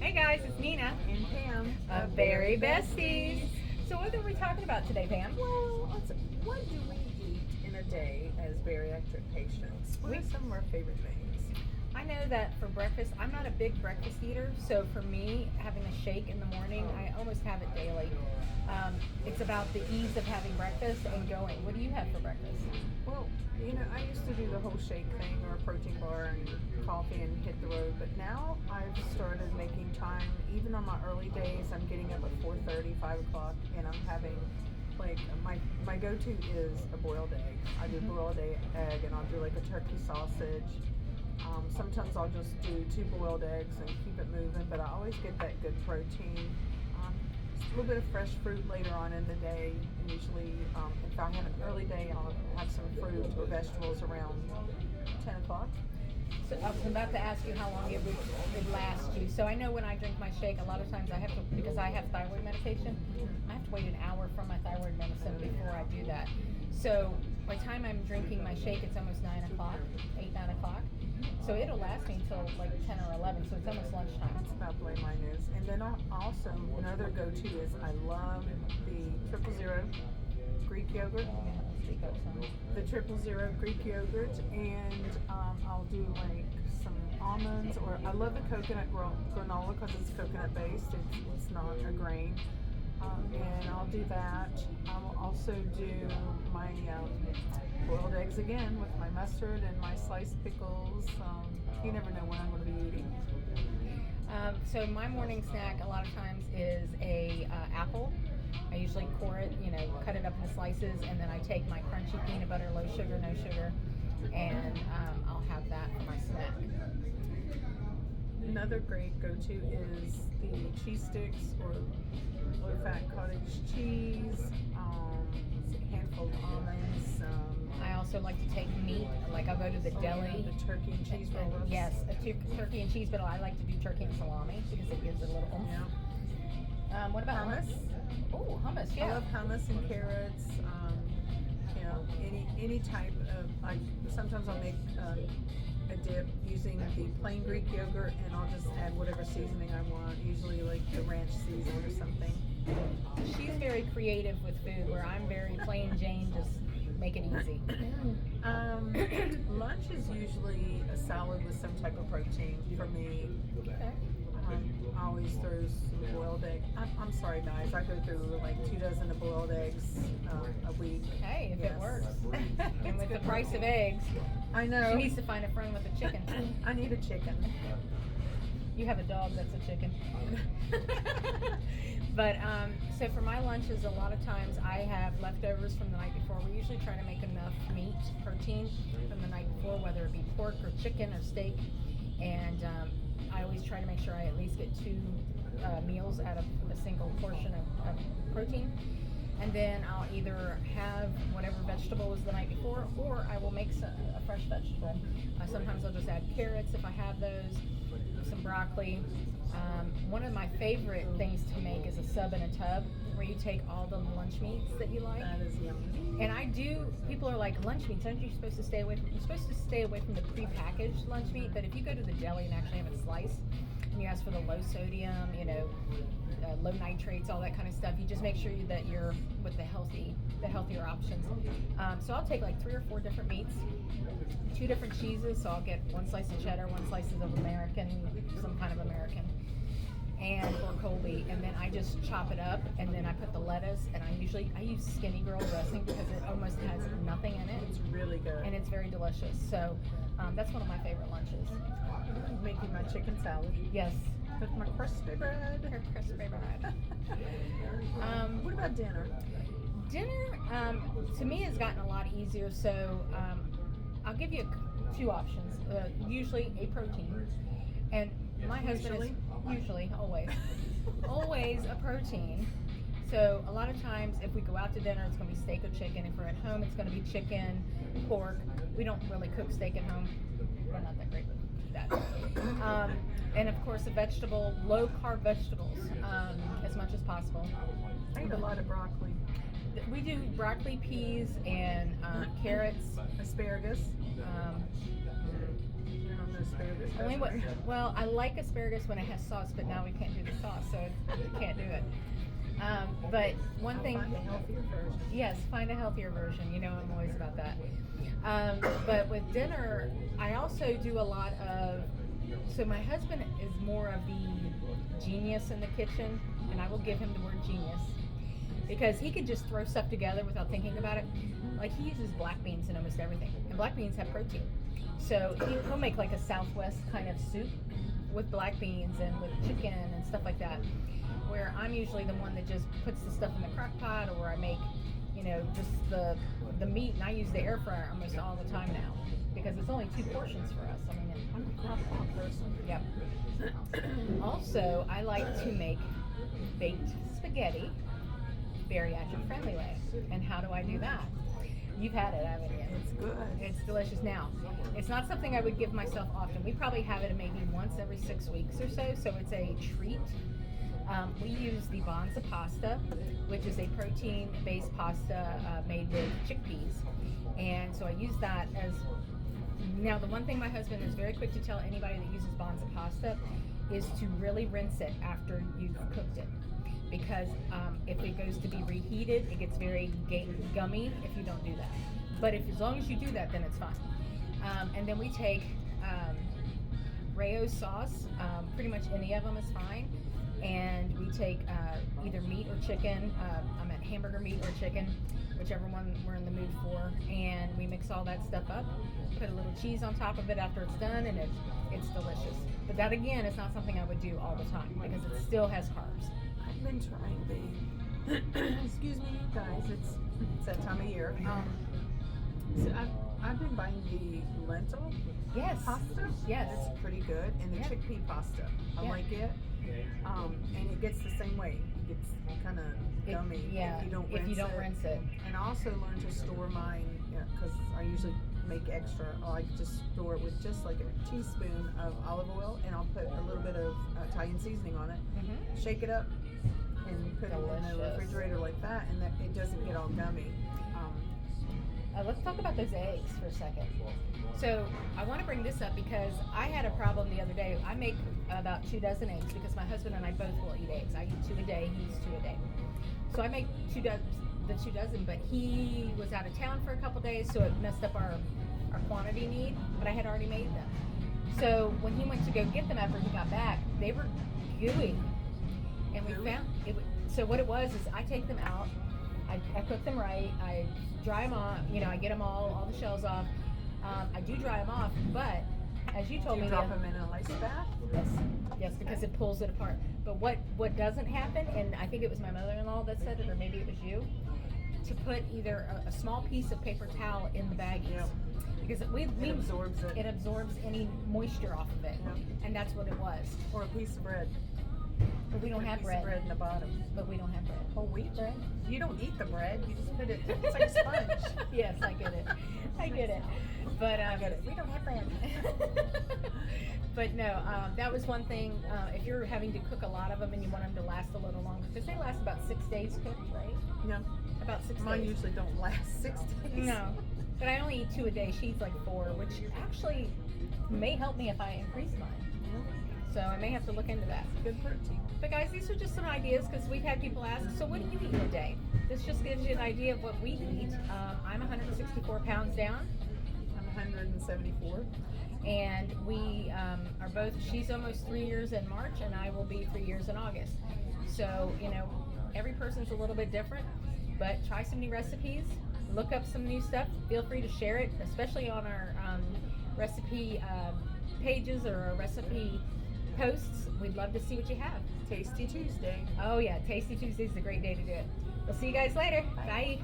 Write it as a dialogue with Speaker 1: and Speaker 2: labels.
Speaker 1: Hey guys, it's Nina
Speaker 2: And Pam
Speaker 1: of Bari-Bestiez. So what are we talking about today, Pam?
Speaker 2: Well, what do we eat in a day as bariatric patients? What are some of our favorite things?
Speaker 1: I know that for breakfast, I'm not a big breakfast eater, so for me, having a shake in the morning, I almost have it daily. It's about the ease of having breakfast and going. What do you have for breakfast?
Speaker 2: Well, I used to do the whole shake thing or a protein bar and coffee and hit the road, but now I've started making time. Even on my early days, I'm getting up at 4:30, 5 o'clock, and I'm having like my go-to is a boiled egg. I do boiled egg, and I'll do like a turkey sausage. Sometimes I'll just do 2 boiled eggs and keep it moving, but I always get that good protein. A little bit of fresh fruit later on in the day. Usually, if I have an early day, I'll have some fruit or vegetables around 10 o'clock.
Speaker 1: So I was about to ask you how long it would last you. So I know when I drink my shake, a lot of times I have to, because I have thyroid medication, I have to wait an hour from my thyroid medicine before I do that. So by the time I'm drinking my shake, it's almost 9 o'clock, 8, 9 o'clock. So it'll last me until like 10 or 11, so it's almost lunchtime.
Speaker 2: That's about the way mine is. And then also, another go-to is I love the 000 Greek yogurt. The 000 Greek yogurt, and I'll do like some almonds, or I love the coconut granola because it's coconut based. It's not a grain. And I'll do that. I will also do my boiled eggs again with my mustard and my sliced pickles. You never know when I'm going to be eating.
Speaker 1: So my morning snack a lot of times is a apple. I usually core it, cut it up into slices, and then I take my crunchy peanut butter, low sugar, no sugar, and I'll have that for my snack.
Speaker 2: Another great go-to is the cheese sticks or low-fat cottage cheese, a handful of almonds.
Speaker 1: I also like to take meat, like I'll go to the deli.
Speaker 2: The turkey and cheese roll-ups.
Speaker 1: Yes, turkey and cheese, but I like to do turkey and salami because it gives it a little oomph.
Speaker 2: Yeah.
Speaker 1: What about
Speaker 2: hummus?
Speaker 1: Oh, hummus, yeah.
Speaker 2: I love hummus and carrots. Any type of, sometimes I'll make a dip using the plain Greek yogurt, and I'll just add whatever seasoning I want, usually like the ranch season or something.
Speaker 1: She's very creative with food, where I'm very plain Jane, just make it easy.
Speaker 2: Lunch is usually a salad with some type of protein for me.
Speaker 1: Okay.
Speaker 2: I always throw some boiled egg. I'm sorry, guys. I go through like 2 dozen of boiled eggs a week.
Speaker 1: Hey, if
Speaker 2: Yes.
Speaker 1: it works. And with the
Speaker 2: good
Speaker 1: price
Speaker 2: for
Speaker 1: of
Speaker 2: me.
Speaker 1: eggs,
Speaker 2: I know.
Speaker 1: she needs to find a friend with a chicken.
Speaker 2: I need a chicken.
Speaker 1: You have a dog that's a chicken. But so for my lunches, a lot of times I have leftovers from the night before. We usually try to make enough meat, protein from the night before, whether it be pork or chicken or steak. And I always try to make sure I at least get 2 meals out of a single portion of protein. And then I'll either have whatever vegetable was the night before, or I will make a fresh vegetable. Sometimes I'll just add carrots if I have those, some broccoli. One of my favorite things to make is a sub in a tub, where you take all the lunch meats that you like.
Speaker 2: That is yummy.
Speaker 1: And people are like, lunch meats, aren't you supposed to stay away from? You're supposed to stay away from the prepackaged lunch meat, but if you go to the deli and actually have it sliced, and you ask for the low sodium, low nitrates, all that kind of stuff, you just make sure that you're with the healthier options. So I'll take like 3 or 4 different meats, 2 different cheeses, so I'll get 1 slice of cheddar, 1 slice of American, some kind of American, or Colby, and then I just chop it up, and then I put the lettuce, and I use Skinny Girl dressing because it almost has nothing in it.
Speaker 2: It's really good.
Speaker 1: And it's very delicious. So that's one of my favorite lunches.
Speaker 2: Making my chicken salad.
Speaker 1: Yes.
Speaker 2: With my crispy bread.
Speaker 1: Her crispy bread.
Speaker 2: What about dinner?
Speaker 1: Dinner, to me, has gotten a lot easier. So I'll give you 2 options. Usually a protein, and my husband is usually always a protein. So a lot of times, if we go out to dinner, it's going to be steak or chicken. If we're at home, it's going to be chicken, pork. We don't really cook steak at home. We're not that great with that. And of course, low carb vegetables, as much as possible.
Speaker 2: I eat a lot of broccoli.
Speaker 1: We do broccoli, peas, and carrots,
Speaker 2: asparagus. the asparagus.
Speaker 1: Only
Speaker 2: doesn't it?
Speaker 1: well, I like asparagus when it has sauce, but now we can't do the sauce, so I can't do it. But one thing,
Speaker 2: Find a healthier version.
Speaker 1: yes, find a healthier version. You know, I'm always about that. But with dinner, I also do a lot of. So my husband is more of the genius in the kitchen, and I will give him the word genius because he can just throw stuff together without thinking about it. Like he uses black beans in almost everything, and black beans have protein. So he'll make like a Southwest kind of soup with black beans and with chicken and stuff like that. Where I'm usually the one that just puts the stuff in the crock pot, or I make, you know, just the meat, and I use the air fryer almost all the time now because it's only 2 portions for us. I mean,
Speaker 2: I'm a crock pot person.
Speaker 1: yep. Also, I like to make baked spaghetti, bariatric friendly way. And how do I do that? You've had it, haven't you?
Speaker 2: It's good.
Speaker 1: It's delicious. Now, it's not something I would give myself often. We probably have it maybe once every 6 weeks or so it's a treat. We use the Bonza pasta, which is a protein-based pasta made with chickpeas. And so I use that as, now the one thing my husband is very quick to tell anybody that uses Bonza pasta is to really rinse it after you've cooked it. Because if it goes to be reheated, it gets very gummy if you don't do that. But as long as you do that, then it's fine. And then we take Rayo sauce, pretty much any of them is fine. And we take either meat or chicken, I'm at hamburger meat or chicken, whichever one we're in the mood for, and we mix all that stuff up, put a little cheese on top of it after it's done, and it's delicious. But that again is not something I would do all the time because it still has carbs.
Speaker 2: I've been trying the. Excuse me, you guys. It's that time of year. So I've been buying the lentil
Speaker 1: Yes.
Speaker 2: pasta.
Speaker 1: Yes.
Speaker 2: That's pretty good, and the
Speaker 1: Yeah.
Speaker 2: chickpea pasta. I
Speaker 1: Yeah.
Speaker 2: like it. And it gets the same way. It gets kind of gummy
Speaker 1: Yeah,
Speaker 2: if you don't
Speaker 1: rinse it.
Speaker 2: And I also learned to store mine because I usually make extra. I like to store it with just like a teaspoon of olive oil, and I'll put a little bit of Italian seasoning on it.
Speaker 1: Mm-hmm.
Speaker 2: Shake it up, and put it in the
Speaker 1: Delicious.
Speaker 2: refrigerator like that, and that it doesn't get all gummy.
Speaker 1: Let's talk about those eggs for a second. So I want to bring this up because I had a problem the other day. I make about 2 dozen eggs because my husband and I both will eat eggs. I eat 2 a day, he eats 2 a day. So I make the 2 dozen, but he was out of town for a couple days, so it messed up our quantity need, but I had already made them. So when he went to go get them after he got back, they were gooey. And we found it. So what it was is I take them out, I cook them right, I dry them off, you know, I get them all the shells off. I do dry them off, but as you told
Speaker 2: Do
Speaker 1: me,
Speaker 2: you drop them in an ice bath?
Speaker 1: yes, because it pulls it apart. But what doesn't happen, and I think it was my mother-in-law that said it, or maybe it was you, to put either a small piece of paper towel in the baggies.
Speaker 2: Yep.
Speaker 1: Because
Speaker 2: It absorbs it.
Speaker 1: it absorbs any moisture off of it,
Speaker 2: Yep.
Speaker 1: and that's what it was.
Speaker 2: Or a piece of bread.
Speaker 1: But we don't have
Speaker 2: Piece
Speaker 1: bread.
Speaker 2: of bread in the bottom.
Speaker 1: But we don't have bread.
Speaker 2: Whole wheat
Speaker 1: bread.
Speaker 2: You don't eat the bread. You just put it. It's like a sponge.
Speaker 1: Yes, I get it. I get it. But
Speaker 2: I get it.
Speaker 1: we don't have bread. But no, that was one thing. If you're having to cook a lot of them and you want them to last a little longer, because they last about 6 days cooked, right?
Speaker 2: No.
Speaker 1: About 6
Speaker 2: Mine
Speaker 1: days.
Speaker 2: usually don't last 6 days.
Speaker 1: No, but I only eat 2 a day. She eats like 4, which actually may help me if I increase mine. So I may have to look into that.
Speaker 2: Good protein.
Speaker 1: But guys, these are just some ideas because we've had people ask, so what do you eat in a day? This just gives you an idea of what we eat. I'm 164 pounds down.
Speaker 2: I'm 174.
Speaker 1: And we are both, she's almost 3 years in March and I will be 3 years in August. So, you know, every person's a little bit different, but try some new recipes, look up some new stuff. Feel free to share it, especially on our recipe pages or our recipe posts. We'd love to see what you have.
Speaker 2: Tasty Tuesday.
Speaker 1: Oh yeah, Tasty Tuesday is a great day to do it. We'll see you guys later. Bye.